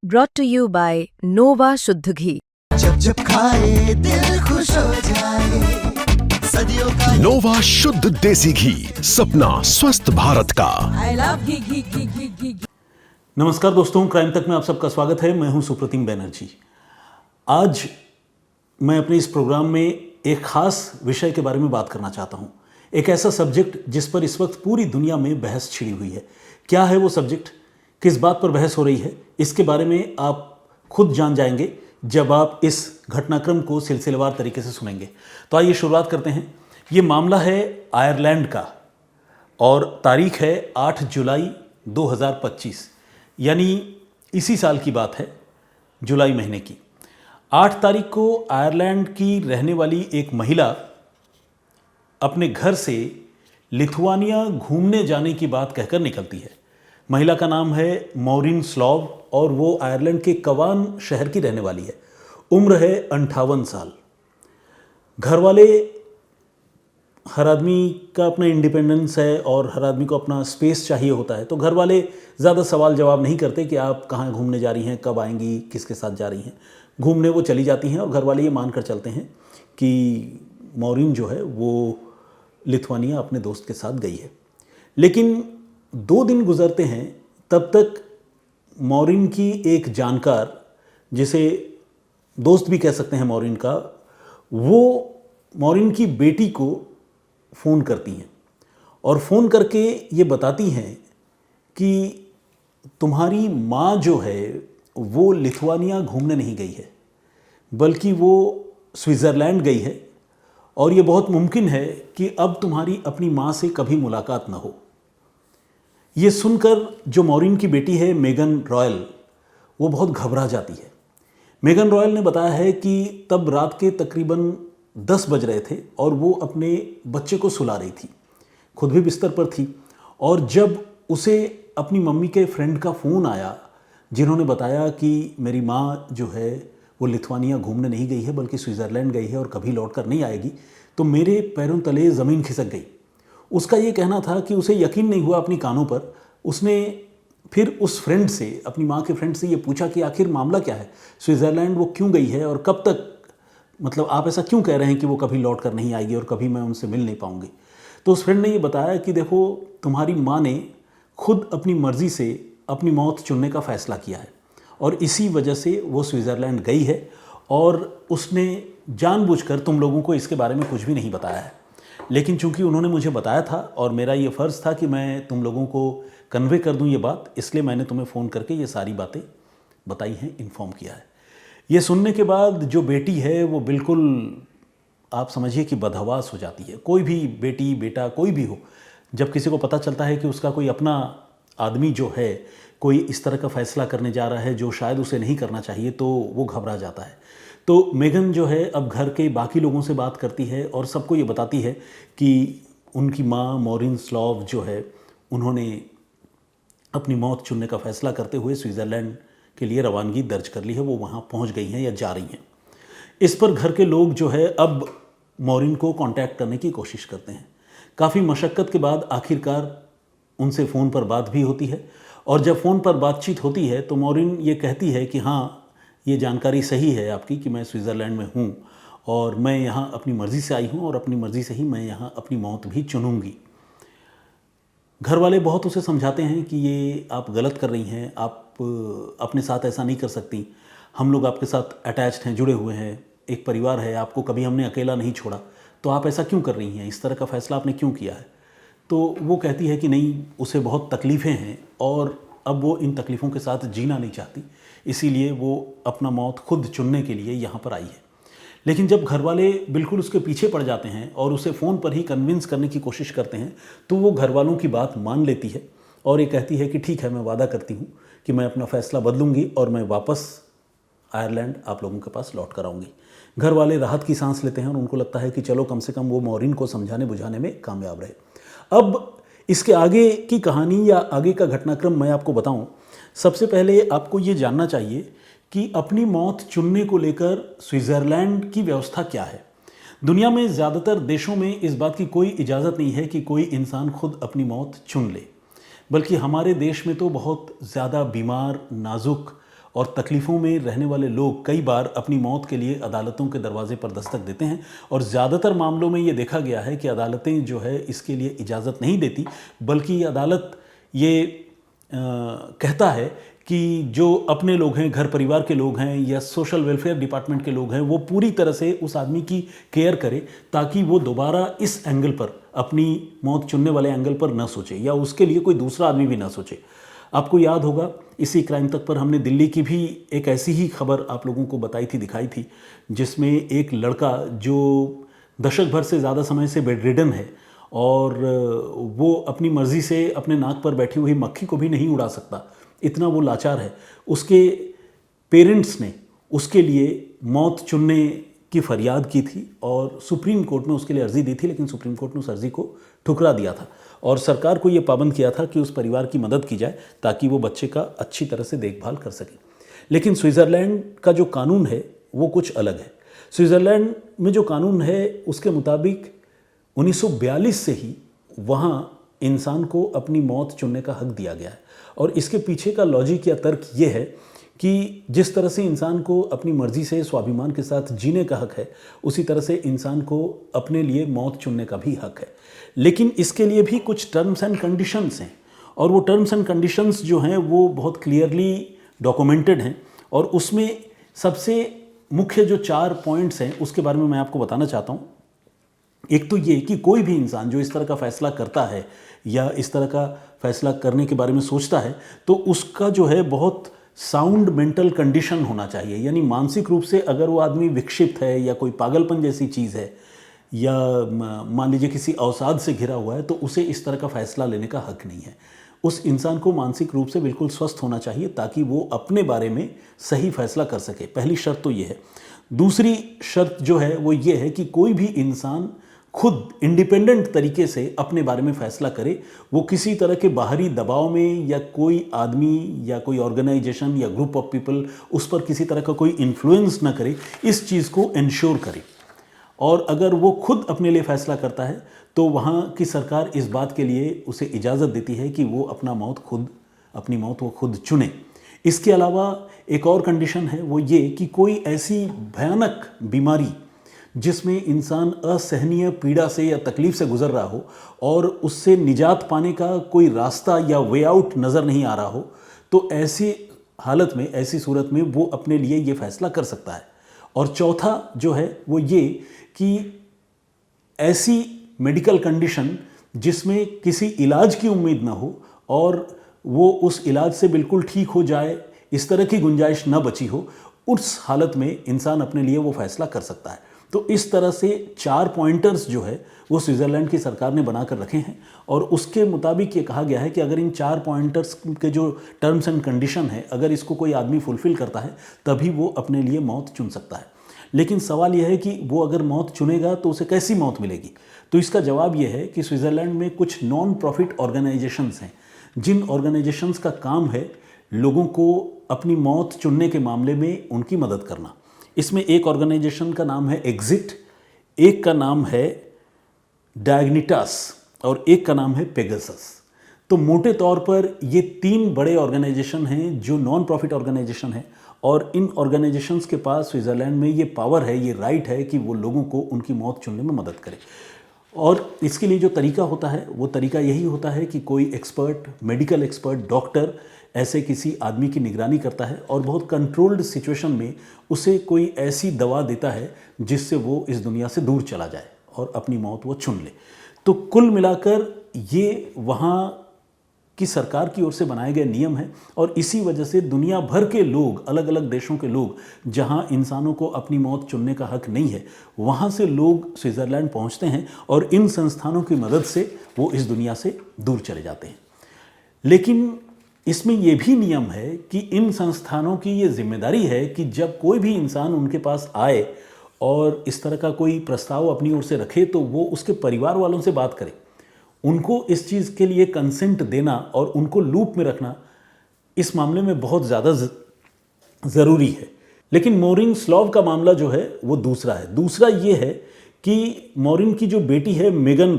brought to you by Nova शुद्ध घी। जब जब खाए दिल खुश हो जाए, सदियों का नोवा शुद्ध देसी घी, सपना स्वस्थ भारत का। I love घी। नमस्कार दोस्तों, क्राइम तक में आप सबका स्वागत है। मैं हूं सुप्रतिम बैनर्जी। आज मैं अपने इस प्रोग्राम में एक खास विषय के बारे में बात करना चाहता हूं। एक ऐसा सब्जेक्ट जिस पर इस वक्त पूरी दुनिया में बहस छिड़ी हुई है। क्या है वो सब्जेक्ट, किस बात पर बहस हो रही है, इसके बारे में आप खुद जान जाएंगे जब आप इस घटनाक्रम को सिलसिलेवार तरीके से सुनेंगे। तो आइए शुरुआत करते हैं। ये मामला है आयरलैंड का और तारीख है 8 जुलाई 2025, यानी इसी साल की बात है, जुलाई महीने की। 8 तारीख को आयरलैंड की रहने वाली एक महिला अपने घर से लिथुआनिया घूमने जाने की बात कहकर निकलती है। महिला का नाम है मॉरिन स्लॉव और वो आयरलैंड के कवान शहर की रहने वाली है। उम्र है 58 साल। घर वाले, हर आदमी का अपना इंडिपेंडेंस है और हर आदमी को अपना स्पेस चाहिए होता है, तो घर वाले ज़्यादा सवाल जवाब नहीं करते कि आप कहाँ घूमने जा रही हैं, कब आएंगी, किसके साथ जा रही हैं। घूमने वो चली जाती हैं और घर वाले ये मान कर चलते हैं कि मॉरिन जो है वो लिथुआनिया अपने दोस्त के साथ गई है। लेकिन 2 दिन गुजरते हैं, तब तक मॉरिन की एक जानकार, जिसे दोस्त भी कह सकते हैं मॉरिन का, वो मॉरिन की बेटी को फ़ोन करती हैं और फ़ोन करके ये बताती हैं कि तुम्हारी माँ जो है वो लिथुआनिया घूमने नहीं गई है, बल्कि वो स्विट्ज़रलैंड गई है और ये बहुत मुमकिन है कि अब तुम्हारी अपनी माँ से कभी मुलाकात ना हो। ये सुनकर जो मॉरिन की बेटी है मेगन रॉयल, वो बहुत घबरा जाती है। मेगन रॉयल ने बताया है कि तब रात के तकरीबन 10 बज रहे थे और वो अपने बच्चे को सुला रही थी, खुद भी बिस्तर पर थी। और जब उसे अपनी मम्मी के फ्रेंड का फ़ोन आया, जिन्होंने बताया कि मेरी माँ जो है वो लिथुआनिया घूमने नहीं गई है बल्कि स्विट्ज़रलैंड गई है और कभी लौट कर नहीं आएगी, तो मेरे पैरों तले ज़मीन खिसक गई। उसका ये कहना था कि उसे यकीन नहीं हुआ अपनी कानों पर। उसने फिर उस फ्रेंड से, अपनी माँ के फ्रेंड से ये पूछा कि आखिर मामला क्या है, स्विट्ज़रलैंड वो क्यों गई है और कब तक, मतलब आप ऐसा क्यों कह रहे हैं कि वो कभी लौट कर नहीं आएगी और कभी मैं उनसे मिल नहीं पाऊँगी। तो उस फ्रेंड ने ये बताया कि देखो, तुम्हारी माँ ने खुद अपनी मर्ज़ी से अपनी मौत चुनने का फ़ैसला किया है और इसी वजह से वो स्विट्ज़रलैंड गई है और उसने जानबूझकर तुम लोगों को इसके बारे में कुछ भी नहीं बताया है। लेकिन चूंकि उन्होंने मुझे बताया था और मेरा ये फ़र्ज़ था कि मैं तुम लोगों को कन्वे कर दूं ये बात, इसलिए मैंने तुम्हें फ़ोन करके ये सारी बातें बताई हैं, इन्फॉर्म किया है। ये सुनने के बाद जो बेटी है वो बिल्कुल, आप समझिए कि बदहवास हो जाती है। कोई भी बेटी, बेटा, कोई भी हो, जब किसी को पता चलता है कि उसका कोई अपना आदमी जो है कोई इस तरह का फ़ैसला करने जा रहा है जो शायद उसे नहीं करना चाहिए, तो वो घबरा जाता है। तो मेगन जो है अब घर के बाकी लोगों से बात करती है और सबको ये बताती है कि उनकी माँ मॉरिन स्लॉव जो है, उन्होंने अपनी मौत चुनने का फ़ैसला करते हुए स्विट्ज़रलैंड के लिए रवानगी दर्ज कर ली है, वो वहाँ पहुँच गई हैं या जा रही हैं। इस पर घर के लोग जो है अब मॉरिन को कांटेक्ट करने की कोशिश करते हैं। काफ़ी मशक्क़त के बाद आखिरकार उनसे फ़ोन पर बात भी होती है और जब फ़ोन पर बातचीत होती है तो मॉरिन ये कहती है कि हाँ, ये जानकारी सही है आपकी कि मैं स्विट्ज़रलैंड में हूँ और मैं यहाँ अपनी मर्ज़ी से आई हूँ और अपनी मर्ज़ी से ही मैं यहाँ अपनी मौत भी चुनूँगी। घर वाले बहुत उसे समझाते हैं कि ये आप गलत कर रही हैं, आप अपने साथ ऐसा नहीं कर सकती, हम लोग आपके साथ अटैच्ड हैं, जुड़े हुए हैं, एक परिवार है, आपको कभी हमने अकेला नहीं छोड़ा, तो आप ऐसा क्यों कर रही हैं, इस तरह का फ़ैसला आपने क्यों किया है। तो वो कहती है कि नहीं, उसे बहुत तकलीफ़ें हैं और अब वो इन तकलीफ़ों के साथ जीना नहीं चाहती, इसीलिए वो अपना मौत खुद चुनने के लिए यहाँ पर आई है। लेकिन जब घर वाले बिल्कुल उसके पीछे पड़ जाते हैं और उसे फ़ोन पर ही कन्विंस करने की कोशिश करते हैं, तो वो घर वालों की बात मान लेती है और ये कहती है कि ठीक है, मैं वादा करती हूँ कि मैं अपना फ़ैसला बदलूँगी और मैं वापस आयरलैंड आप लोगों के पास लौट कर आऊँगी। घर वाले राहत की सांस लेते हैं और उनको लगता है कि चलो कम से कम वो मॉरिन को समझाने बुझाने में कामयाब रहे। अब इसके आगे की कहानी या आगे का घटनाक्रम मैं आपको बताऊं, सबसे पहले आपको ये जानना चाहिए कि अपनी मौत चुनने को लेकर स्विट्ज़रलैंड की व्यवस्था क्या है। दुनिया में ज़्यादातर देशों में इस बात की कोई इजाज़त नहीं है कि कोई इंसान खुद अपनी मौत चुन ले, बल्कि हमारे देश में तो बहुत ज़्यादा बीमार, नाजुक और तकलीफ़ों में रहने वाले लोग कई बार अपनी मौत के लिए अदालतों के दरवाजे पर दस्तक देते हैं और ज़्यादातर मामलों में ये देखा गया है कि अदालतें जो है इसके लिए इजाज़त नहीं देती, बल्कि अदालत ये कहता है कि जो अपने लोग हैं, घर परिवार के लोग हैं या सोशल वेलफेयर डिपार्टमेंट के लोग हैं, वो पूरी तरह से उस आदमी की केयर करे ताकि वो दोबारा इस एंगल पर, अपनी मौत चुनने वाले एंगल पर न सोचे या उसके लिए कोई दूसरा आदमी भी ना सोचे। आपको याद होगा इसी क्राइम तक पर हमने दिल्ली की भी एक ऐसी ही खबर आप लोगों को बताई थी, दिखाई थी, जिसमें एक लड़का जो दशक भर से ज़्यादा समय से बेड रिडन है और वो अपनी मर्ज़ी से अपने नाक पर बैठी हुई मक्खी को भी नहीं उड़ा सकता, इतना वो लाचार है। उसके पेरेंट्स ने उसके लिए मौत चुनने की फरियाद की थी और सुप्रीम कोर्ट में उसके लिए अर्जी दी थी, लेकिन सुप्रीम कोर्ट ने उस अर्जी को ठुकरा दिया था और सरकार को ये पाबंद किया था कि उस परिवार की मदद की जाए ताकि वो बच्चे का अच्छी तरह से देखभाल कर सके। लेकिन स्विट्ज़रलैंड का जो कानून है वो कुछ अलग है। स्विट्ज़रलैंड में जो कानून है उसके मुताबिक 1942 से ही वहाँ इंसान को अपनी मौत चुनने का हक दिया गया है और इसके पीछे का लॉजिक या तर्क ये है कि जिस तरह से इंसान को अपनी मर्जी से स्वाभिमान के साथ जीने का हक है, उसी तरह से इंसान को अपने लिए मौत चुनने का भी हक है। लेकिन इसके लिए भी कुछ टर्म्स एंड कंडीशंस हैं और वो टर्म्स एंड कंडीशंस जो हैं वो बहुत क्लियरली डॉक्यूमेंटेड हैं और उसमें सबसे मुख्य जो 4 पॉइंट्स हैं उसके बारे में मैं आपको बताना चाहता हूँ। एक तो ये कि कोई भी इंसान जो इस तरह का फैसला करता है या इस तरह का फैसला करने के बारे में सोचता है तो उसका जो है बहुत साउंड मेंटल कंडीशन होना चाहिए, यानी मानसिक रूप से अगर वो आदमी विक्षिप्त है या कोई पागलपन जैसी चीज़ है या मान लीजिए किसी अवसाद से घिरा हुआ है तो उसे इस तरह का फैसला लेने का हक नहीं है। उस इंसान को मानसिक रूप से बिल्कुल स्वस्थ होना चाहिए ताकि वो अपने बारे में सही फैसला कर सके। पहली शर्त तो ये है। दूसरी शर्त जो है वो ये है कि कोई भी इंसान खुद इंडिपेंडेंट तरीके से अपने बारे में फैसला करे, वो किसी तरह के बाहरी दबाव में या कोई आदमी या कोई ऑर्गेनाइजेशन या ग्रुप ऑफ पीपल उस पर किसी तरह का कोई इन्फ्लुएंस ना करे, इस चीज़ को इंश्योर करे। और अगर वो खुद अपने लिए फैसला करता है तो वहाँ की सरकार इस बात के लिए उसे इजाज़त देती है कि वो अपनी मौत वो खुद चुने। इसके अलावा एक और कंडीशन है, वो ये कि कोई ऐसी भयानक बीमारी जिसमें इंसान असहनीय पीड़ा से या तकलीफ से गुजर रहा हो और उससे निजात पाने का कोई रास्ता या वे आउट नज़र नहीं आ रहा हो, तो ऐसी हालत में, ऐसी सूरत में वो अपने लिए ये फैसला कर सकता है। और चौथा जो है वो ये कि ऐसी मेडिकल कंडीशन जिसमें किसी इलाज की उम्मीद ना हो और वो उस इलाज से बिल्कुल ठीक हो जाए, इस तरह की गुंजाइश न बची हो, उस हालत में इंसान अपने लिए वो फैसला कर सकता है। तो इस तरह से 4 पॉइंटर्स जो है वो स्विट्ज़रलैंड की सरकार ने बनाकर रखे हैं और उसके मुताबिक ये कहा गया है कि अगर इन 4 पॉइंटर्स के जो टर्म्स एंड कंडीशन है, अगर इसको कोई आदमी फुलफ़िल करता है तभी वो अपने लिए मौत चुन सकता है। लेकिन सवाल यह है कि वो अगर मौत चुनेगा तो उसे कैसी मौत मिलेगी? तो इसका जवाब यह है कि स्विट्ज़रलैंड में कुछ नॉन प्रॉफिट ऑर्गेनाइजेशंस हैं, जिन ऑर्गेनाइजेशंस का काम है लोगों को अपनी मौत चुनने के मामले में उनकी मदद करना। इसमें एक ऑर्गेनाइजेशन का नाम है एग्जिट, एक का नाम है डायग्निटास और एक का नाम है पेगासस। तो मोटे तौर पर ये 3 बड़े ऑर्गेनाइजेशन हैं जो नॉन प्रॉफिट ऑर्गेनाइजेशन हैं और इन ऑर्गेनाइजेशंस के पास स्विट्ज़रलैंड में ये पावर है, ये राइट है कि वो लोगों को उनकी मौत चुनने में मदद करें। और इसके लिए जो तरीका होता है वो तरीका यही होता है कि कोई एक्सपर्ट, मेडिकल एक्सपर्ट, डॉक्टर ऐसे किसी आदमी की निगरानी करता है और बहुत कंट्रोल्ड सिचुएशन में उसे कोई ऐसी दवा देता है जिससे वो इस दुनिया से दूर चला जाए और अपनी मौत वो चुन ले। तो कुल मिलाकर ये वहाँ की सरकार की ओर से बनाए गए नियम हैं और इसी वजह से दुनिया भर के लोग, अलग अलग देशों के लोग, जहाँ इंसानों को अपनी मौत चुनने का हक नहीं है, वहाँ से लोग स्विट्ज़रलैंड पहुँचते हैं और इन संस्थानों की मदद से वो इस दुनिया से दूर चले जाते हैं। लेकिन इसमें यह भी नियम है कि इन संस्थानों की ये जिम्मेदारी है कि जब कोई भी इंसान उनके पास आए और इस तरह का कोई प्रस्ताव अपनी ओर से रखे तो वो उसके परिवार वालों से बात करे, उनको इस चीज़ के लिए कंसेंट देना और उनको लूप में रखना इस मामले में बहुत ज़्यादा ज़रूरी है। लेकिन मॉरिन स्लॉव का मामला जो है वो दूसरा है। दूसरा ये है कि मॉरिन की जो बेटी है मेगन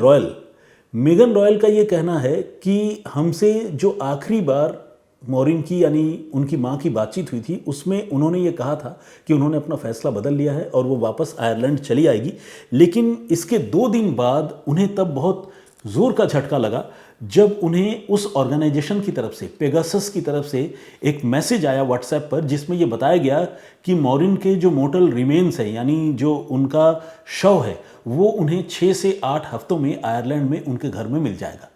रॉयल का ये कहना है कि हमसे जो आखिरी बार मॉरिन की यानी उनकी मां की बातचीत हुई थी उसमें उन्होंने ये कहा था कि उन्होंने अपना फैसला बदल लिया है और वो वापस आयरलैंड चली आएगी। लेकिन इसके 2 दिन बाद उन्हें तब बहुत ज़ोर का झटका लगा जब उन्हें उस ऑर्गेनाइजेशन की तरफ से, पेगासस की तरफ से एक मैसेज आया व्हाट्सएप पर जिसमें यह बताया गया कि मॉरिन के जो मोर्टल रिमेन्स है यानी जो उनका शव है वो उन्हें 6 से 8 हफ्तों में आयरलैंड में उनके घर में मिल जाएगा।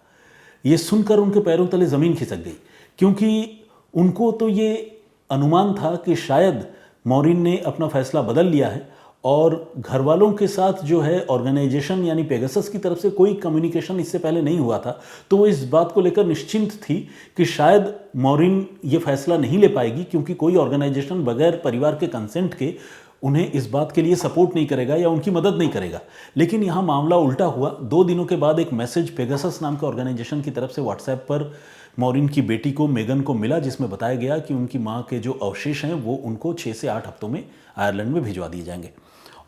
ये सुनकर उनके पैरों तले ज़मीन खिसक गई, क्योंकि उनको तो ये अनुमान था कि शायद मॉरिन ने अपना फैसला बदल लिया है और घर वालों के साथ जो है ऑर्गेनाइजेशन यानी पेगासस की तरफ से कोई कम्युनिकेशन इससे पहले नहीं हुआ था। तो वो इस बात को लेकर निश्चिंत थी कि शायद मॉरिन ये फैसला नहीं ले पाएगी, क्योंकि कोई ऑर्गेनाइजेशन बगैर परिवार के कंसेंट के उन्हें इस बात के लिए सपोर्ट नहीं करेगा या उनकी मदद नहीं करेगा। लेकिन यहाँ मामला उल्टा हुआ। 2 दिनों के बाद एक मैसेज पेगासस नाम के ऑर्गेनाइजेशन की तरफ से व्हाट्सएप पर मॉरिन की बेटी को, मेगन को मिला, जिसमें बताया गया कि उनकी माँ के जो अवशेष हैं वो उनको 6 से 8 हफ्तों में आयरलैंड में भिजवा दिए जाएंगे।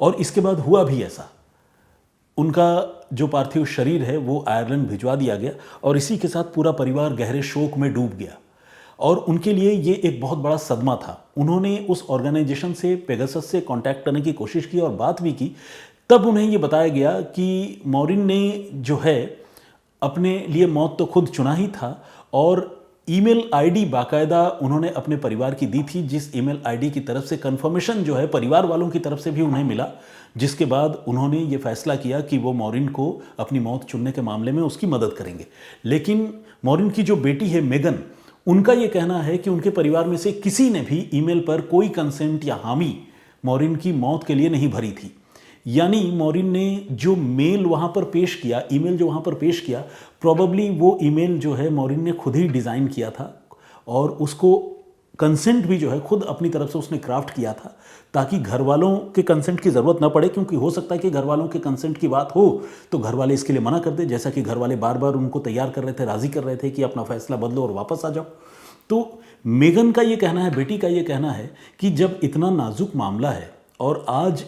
और इसके बाद हुआ भी ऐसा, उनका जो पार्थिव शरीर है वो आयरलैंड भिजवा दिया गया और इसी के साथ पूरा परिवार गहरे शोक में डूब गया। और उनके लिए ये एक बहुत बड़ा सदमा था। उन्होंने उस ऑर्गेनाइजेशन से, पेगासस से कांटेक्ट करने की कोशिश की और बात भी की। तब उन्हें ये बताया गया कि मॉरिन ने जो है अपने लिए मौत तो खुद चुना ही था और ईमेल आईडी बाकायदा उन्होंने अपने परिवार की दी थी, जिस ईमेल आईडी की तरफ से कंफर्मेशन जो है परिवार वालों की तरफ से भी उन्हें मिला, जिसके बाद उन्होंने ये फैसला किया कि वो मॉरिन को अपनी मौत चुनने के मामले में उसकी मदद करेंगे। लेकिन मॉरिन की जो बेटी है मेगन, उनका ये कहना है कि उनके परिवार में से किसी ने भी ईमेल पर कोई कंसेंट या हामी मॉरिन की मौत के लिए नहीं भरी थी। यानी मॉरिन ने जो मेल वहाँ पर पेश किया, ईमेल जो वहाँ पर पेश किया, प्रॉबेबली वो ईमेल जो है मॉरिन ने खुद ही डिज़ाइन किया था और उसको कंसेंट भी जो है खुद अपनी तरफ से उसने क्राफ्ट किया था, ताकि घर वालों के कंसेंट की ज़रूरत ना पड़े। क्योंकि हो सकता है कि घर वालों के कंसेंट की बात हो तो घर वाले इसके लिए मना कर दे, जैसा कि घर वाले बार बार उनको तैयार कर रहे थे, राज़ी कर रहे थे कि अपना फैसला बदलो और वापस आ जाओ। तो मेगन का ये कहना है, बेटी का ये कहना है कि जब इतना नाजुक मामला है और आज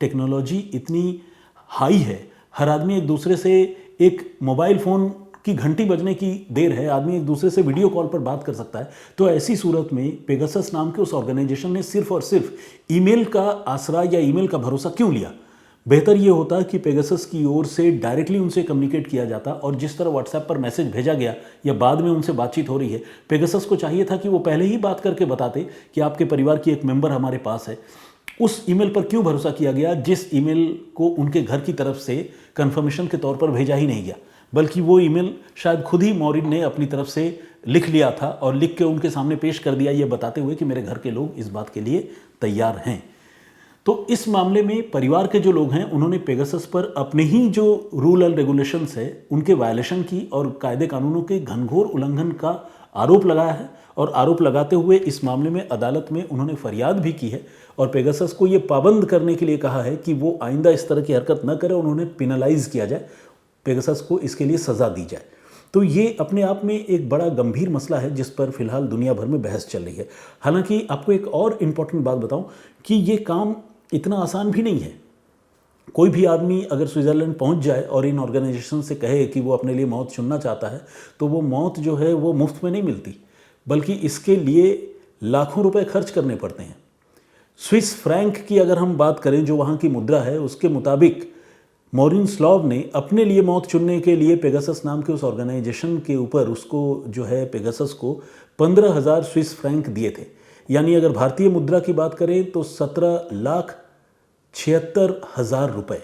टेक्नोलॉजी इतनी हाई है, हर आदमी एक दूसरे से, एक मोबाइल फ़ोन की घंटी बजने की देर है, आदमी एक दूसरे से वीडियो कॉल पर बात कर सकता है। तो ऐसी सूरत में पेगासस नाम के उस ऑर्गेनाइजेशन ने सिर्फ और सिर्फ ईमेल का आसरा या ईमेल का भरोसा क्यों लिया? बेहतर ये होता कि पेगासस की ओर से डायरेक्टली उनसे कम्युनिकेट किया जाता। और जिस तरह व्हाट्सएप पर मैसेज भेजा गया या बाद में उनसे बातचीत हो रही है, पेगासस को चाहिए था कि वो पहले ही बात करके बताते कि आपके परिवार की एक मेंबर हमारे पास है। उस ईमेल पर क्यों भरोसा किया गया जिस ईमेल को उनके घर की तरफ से कंफर्मेशन के तौर पर भेजा ही नहीं गया, बल्कि वो ईमेल शायद खुद ही मॉरिन ने अपनी तरफ से लिख लिया था और लिख के उनके सामने पेश कर दिया, ये बताते हुए कि मेरे घर के लोग इस बात के लिए तैयार हैं। तो इस मामले में परिवार के जो लोग हैं उन्होंने पेगासस पर अपने ही जो रूल एंड रेगुलेशंस है उनके वायलेशन की और कायदे कानूनों के घनघोर उल्लंघन का आरोप लगाया है। और आरोप लगाते हुए इस मामले में अदालत में उन्होंने फरियाद भी की है और पेगासस को ये पाबंद करने के लिए कहा है कि वो आइंदा इस तरह की हरकत न करे, उन्होंने पिनलाइज किया जाए, पेगासस को इसके लिए सज़ा दी जाए। तो ये अपने आप में एक बड़ा गंभीर मसला है जिस पर फिलहाल दुनिया भर में बहस चल रही है। हालांकि आपको एक और इम्पॉर्टेंट बात बताऊं कि ये काम इतना आसान भी नहीं है। कोई भी आदमी अगर स्विट्ज़रलैंड पहुंच जाए और इन ऑर्गेनाइजेशन से कहे कि वो अपने लिए मौत चुनना चाहता है, तो वो मौत जो है वो मुफ्त में नहीं मिलती, बल्कि इसके लिए लाखों रुपए खर्च करने पड़ते हैं। स्विस फ्रैंक की अगर हम बात करें, जो वहाँ की मुद्रा है, उसके मुताबिक मॉरिन स्लॉव ने अपने लिए मौत चुनने के लिए पेगासस नाम के उस ऑर्गेनाइजेशन के ऊपर उसको जो है पेगासस को 15,000 स्विस फ्रैंक दिए थे। यानी अगर भारतीय मुद्रा की बात करें तो 17,76,000 रुपये,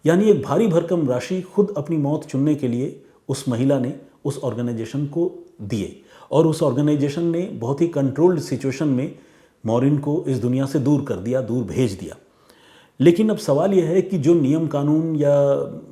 यानी एक भारी भरकम राशि खुद अपनी मौत चुनने के लिए उस महिला ने उस ऑर्गेनाइजेशन को दिए। और उस ऑर्गेनाइजेशन ने बहुत ही कंट्रोल्ड सिचुएशन में मॉरिन को इस दुनिया से दूर कर दिया, दूर भेज दिया। लेकिन अब सवाल यह है कि जो नियम कानून या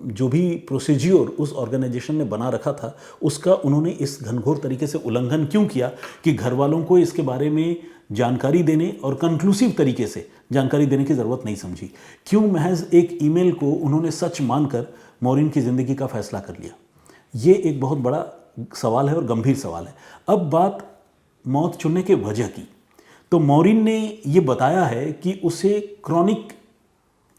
जो भी प्रोसीज्योर उस ऑर्गेनाइजेशन ने बना रखा था, उसका उन्होंने इस घनघोर तरीके से उल्लंघन क्यों किया कि घर वालों को इसके बारे में जानकारी देने और कंक्लूसिव तरीके से जानकारी देने की ज़रूरत नहीं समझी? क्यों महज एक ईमेल को उन्होंने सच मानकर मॉरिन की ज़िंदगी का फैसला कर लिया? ये एक बहुत बड़ा सवाल है और गंभीर सवाल है। अब बात मौत चुनने के वजह की, तो मॉरिन ने ये बताया है कि उसे क्रॉनिक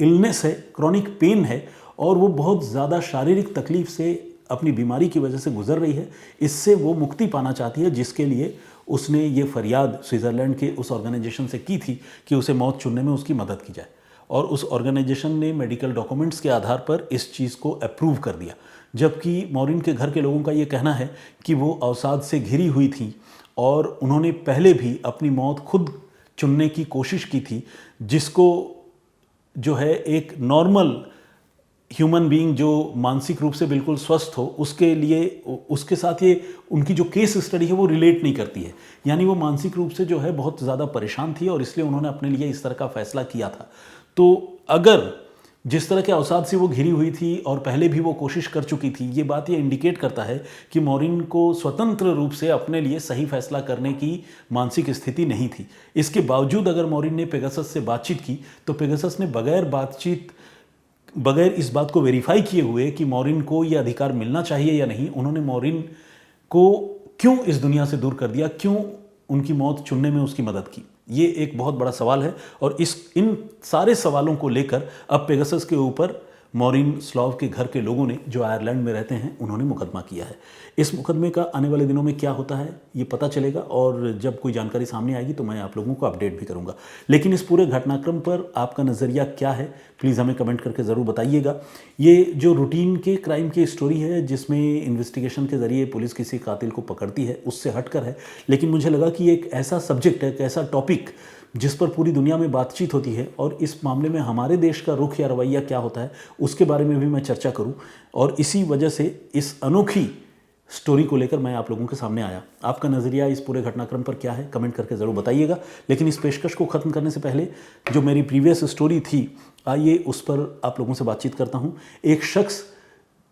इलनेस है, क्रॉनिक पेन है और वो बहुत ज़्यादा शारीरिक तकलीफ से अपनी बीमारी की वजह से गुजर रही है। इससे वो मुक्ति पाना चाहती है, जिसके लिए उसने ये फरियाद स्विट्ज़रलैंड के उस ऑर्गेनाइजेशन से की थी कि उसे मौत चुनने में उसकी मदद की जाए, और उस ऑर्गेनाइजेशन ने मेडिकल डॉक्यूमेंट्स के आधार पर इस चीज़ को अप्रूव कर दिया। जबकि मॉरिन के घर के लोगों का ये कहना है कि वो अवसाद से घिरी हुई थी और उन्होंने पहले भी अपनी मौत खुद चुनने की कोशिश की थी, जिसको जो है एक नॉर्मल ह्यूमन बीइंग जो मानसिक रूप से बिल्कुल स्वस्थ हो उसके लिए, उसके साथ ये उनकी जो केस स्टडी है वो रिलेट नहीं करती है। यानी वो मानसिक रूप से जो है बहुत ज़्यादा परेशान थी और इसलिए उन्होंने अपने लिए इस तरह का फैसला किया था। तो अगर जिस तरह के अवसाद से वो घिरी हुई थी और पहले भी वो कोशिश कर चुकी थी, ये बात ये इंडिकेट करता है कि मॉरिन को स्वतंत्र रूप से अपने लिए सही फैसला करने की मानसिक स्थिति नहीं थी। इसके बावजूद अगर मॉरिन ने पेगासस से बातचीत की तो पेगासस ने बगैर इस बात को वेरीफाई किए हुए कि मॉरिन को यह अधिकार मिलना चाहिए या नहीं, उन्होंने मॉरिन को क्यों इस दुनिया से दूर कर दिया, क्यों उनकी मौत चुनने में उसकी मदद की। ये एक बहुत बड़ा सवाल है और इन सारे सवालों को लेकर अब पेगासस के ऊपर मॉरिन स्लॉव के घर के लोगों ने, जो आयरलैंड में रहते हैं, उन्होंने मुकदमा किया है। इस मुकदमे का आने वाले दिनों में क्या होता है ये पता चलेगा और जब कोई जानकारी सामने आएगी तो मैं आप लोगों को अपडेट भी करूंगा। लेकिन इस पूरे घटनाक्रम पर आपका नज़रिया क्या है, प्लीज़ हमें कमेंट करके ज़रूर बताइएगा। ये जो रूटीन के क्राइम की स्टोरी है जिसमें इन्वेस्टिगेशन के ज़रिए पुलिस किसी कातिल को पकड़ती है, उससे हटकर है, लेकिन मुझे लगा कि एक ऐसा सब्जेक्ट है, एक ऐसा टॉपिक जिस पर पूरी दुनिया में बातचीत होती है और इस मामले में हमारे देश का रुख या रवैया क्या होता है उसके बारे में भी मैं चर्चा करूं, और इसी वजह से इस अनोखी स्टोरी को लेकर मैं आप लोगों के सामने आया। आपका नज़रिया इस पूरे घटनाक्रम पर क्या है, कमेंट करके ज़रूर बताइएगा। लेकिन इस पेशकश को ख़त्म करने से पहले जो मेरी प्रीवियस स्टोरी थी, आइए उस पर आप लोगों से बातचीत करता हूँ। एक शख्स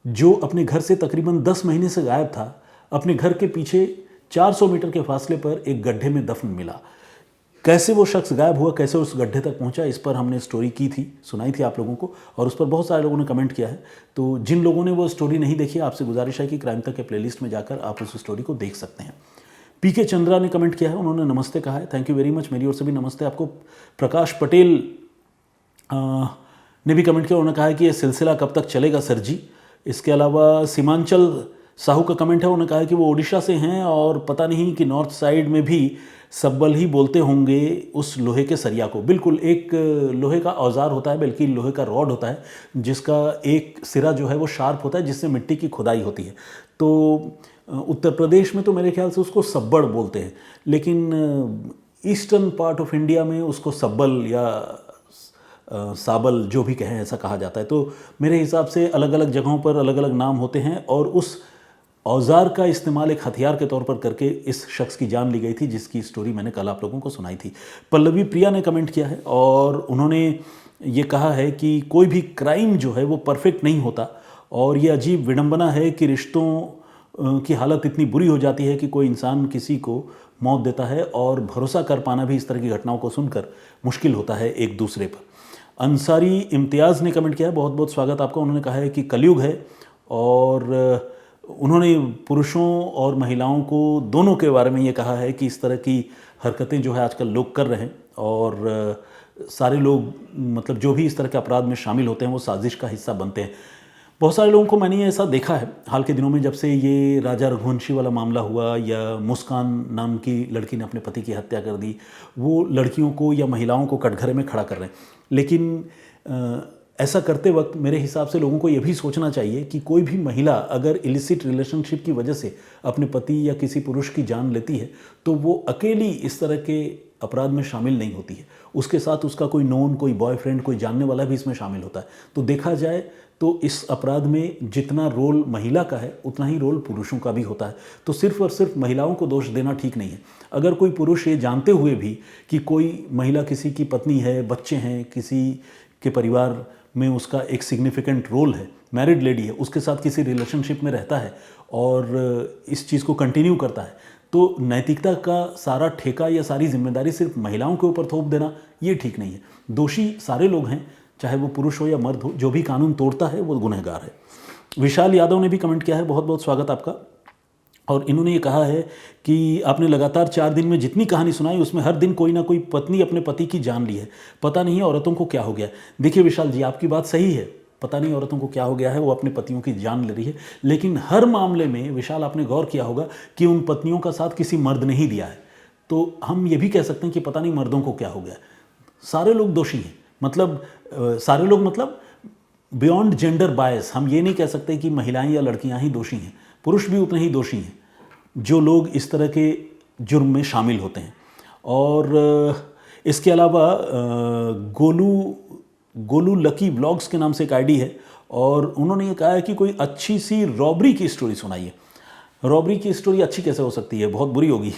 जो अपने घर से तकरीबन 10 महीने से गायब था, अपने घर के पीछे 400 मीटर के फासले पर एक गड्ढे में दफन मिला। कैसे वो शख्स गायब हुआ, कैसे उस गड्ढे तक पहुंचा, इस पर हमने स्टोरी की थी, सुनाई थी आप लोगों को, और उस पर बहुत सारे लोगों ने कमेंट किया है। तो जिन लोगों ने वो स्टोरी नहीं देखी, आपसे गुजारिश है कि क्राइम तक के प्लेलिस्ट में जाकर आप उस स्टोरी को देख सकते हैं। पीके चंद्रा ने कमेंट किया है, उन्होंने नमस्ते कहा है, थैंक यू वेरी मच, मेरी ओर से भी नमस्ते आपको। प्रकाश पटेल ने भी कमेंट किया, उन्होंने कहा है कि ये सिलसिला कब तक चलेगा सर जी। इसके अलावा सीमांचल साहू का कमेंट है, उन्होंने कहा है कि वो ओडिशा से हैं और पता नहीं कि नॉर्थ साइड में भी सब्बल ही बोलते होंगे उस लोहे के सरिया को। बिल्कुल, एक लोहे का औजार होता है, बल्कि लोहे का रॉड होता है जिसका एक सिरा जो है वो शार्प होता है, जिससे मिट्टी की खुदाई होती है। तो उत्तर प्रदेश में तो मेरे ख्याल से उसको सब्बड़ बोलते हैं, लेकिन ईस्टर्न पार्ट ऑफ इंडिया में उसको सब्बल या साबल जो भी कहें ऐसा कहा जाता है। तो मेरे हिसाब से अलग अलग जगहों पर अलग अलग नाम होते हैं और उस औजार का इस्तेमाल एक हथियार के तौर पर करके इस शख्स की जान ली गई थी, जिसकी स्टोरी मैंने कल आप लोगों को सुनाई थी। पल्लवी प्रिया ने कमेंट किया है और उन्होंने ये कहा है कि कोई भी क्राइम जो है वो परफेक्ट नहीं होता और ये अजीब विडंबना है कि रिश्तों की हालत इतनी बुरी हो जाती है कि कोई इंसान किसी को मौत देता है और भरोसा कर पाना भी इस तरह की घटनाओं को सुनकर मुश्किल होता है एक दूसरे पर। अंसारी इम्तियाज़ ने कमेंट किया है, बहुत बहुत स्वागत आपका। उन्होंने कहा है कि कलयुग है और उन्होंने पुरुषों और महिलाओं को दोनों के बारे में ये कहा है कि इस तरह की हरकतें जो है आजकल लोग कर रहे हैं और सारे लोग, मतलब जो भी इस तरह के अपराध में शामिल होते हैं वो साजिश का हिस्सा बनते हैं। बहुत सारे लोगों को मैंने ऐसा देखा है हाल के दिनों में, जब से ये राजा रघुवंशी वाला मामला हुआ या मुस्कान नाम की लड़की ने अपने पति की हत्या कर दी, वो लड़कियों को या महिलाओं को कटघरे में खड़ा कर रहे हैं। लेकिन ऐसा करते वक्त मेरे हिसाब से लोगों को ये भी सोचना चाहिए कि कोई भी महिला अगर इलिसिट रिलेशनशिप की वजह से अपने पति या किसी पुरुष की जान लेती है तो वो अकेली इस तरह के अपराध में शामिल नहीं होती है, उसके साथ उसका कोई नोन, कोई बॉयफ्रेंड, कोई जानने वाला भी इसमें शामिल होता है। तो देखा जाए तो इस अपराध में जितना रोल महिला का है उतना ही रोल पुरुषों का भी होता है। तो सिर्फ और सिर्फ महिलाओं को दोष देना ठीक नहीं है। अगर कोई पुरुष ये जानते हुए भी कि कोई महिला किसी की पत्नी है, बच्चे हैं, किसी के परिवार में उसका एक सिग्निफिकेंट रोल है, मैरिड लेडी है, उसके साथ किसी रिलेशनशिप में रहता है और इस चीज़ को कंटिन्यू करता है, तो नैतिकता का सारा ठेका या सारी जिम्मेदारी सिर्फ महिलाओं के ऊपर थोप देना ये ठीक नहीं है। दोषी सारे लोग हैं, चाहे वो पुरुष हो या मर्द हो, जो भी कानून तोड़ता है वो गुनहगार है। विशाल यादव ने भी कमेंट किया है, बहुत बहुत स्वागत आपका। और इन्होंने ये कहा है कि आपने लगातार 4 दिन में जितनी कहानी सुनाई उसमें हर दिन कोई ना कोई पत्नी अपने पति की जान ली है, पता नहीं औरतों को क्या हो गया। देखिए विशाल जी, आपकी बात सही है, पता नहीं औरतों को क्या हो गया है, वो अपने पतियों की जान ले रही है। लेकिन हर मामले में विशाल आपने गौर किया होगा कि उन पत्नियों का साथ किसी मर्द ने ही दिया है। तो हम ये भी कह सकते हैं कि पता नहीं मर्दों को क्या हो गया। सारे लोग दोषी हैं, मतलब सारे लोग मतलब बियॉन्ड जेंडर बायस हम ये नहीं कह सकते कि महिलाएं या लड़कियां ही दोषी हैं, पुरुष भी उतने ही दोषी हैं जो लोग इस तरह के जुर्म में शामिल होते हैं। और इसके अलावा गोलू लकी व्लॉग्स के नाम से एक आईडी है और उन्होंने ये कहा है कि कोई अच्छी सी रॉबरी की स्टोरी सुनाइए। रॉबरी की स्टोरी अच्छी कैसे हो सकती है, बहुत बुरी होगी।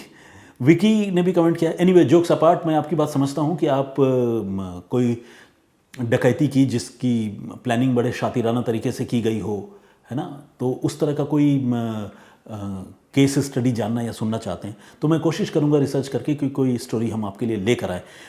विकी ने भी कमेंट किया। एनीवे, जोक्स अपार्ट, मैं आपकी बात समझता हूँ कि आप कोई डकैती की जिसकी प्लानिंग बड़े शातिराना तरीके से की गई हो, है ना, तो उस तरह का कोई केस स्टडी जानना या सुनना चाहते हैं तो मैं कोशिश करूंगा रिसर्च करके कि कोई स्टोरी हम आपके लिए लेकर आए।